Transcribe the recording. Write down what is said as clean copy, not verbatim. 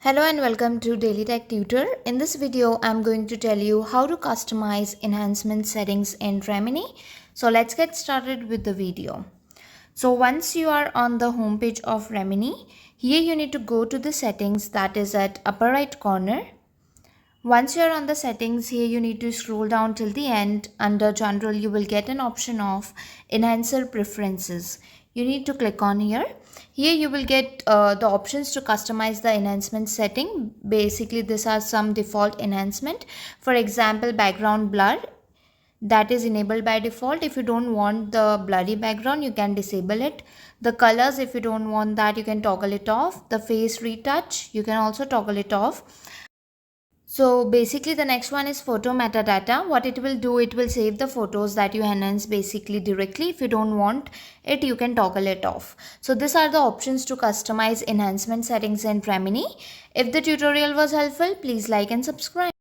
Hello and welcome to Daily Tech Tutor. In this video, I'm going to tell you how to customize enhancement settings in Remini. So let's get started with the video. So once you are on the home page of Remini, here you need to go to the settings, that is at upper right corner. Once you are on the settings, here you need to scroll down till the end. Under general, you will get an option of enhancer preferences. You need to click on here. Here you will get the options to customize the enhancement setting. Basically, these are some default enhancement. For example, background blur, that is enabled by default. If you don't want the blurry background, you can disable it. The colors, if you don't want that, you can toggle it off. The face retouch, you can also toggle it off. So basically the next one is photo metadata. What it will do, it will save the photos that you enhance basically directly. If you don't want it, you can toggle it off. So these are the options to customize enhancement settings in Remini. If the tutorial was helpful, please like and subscribe.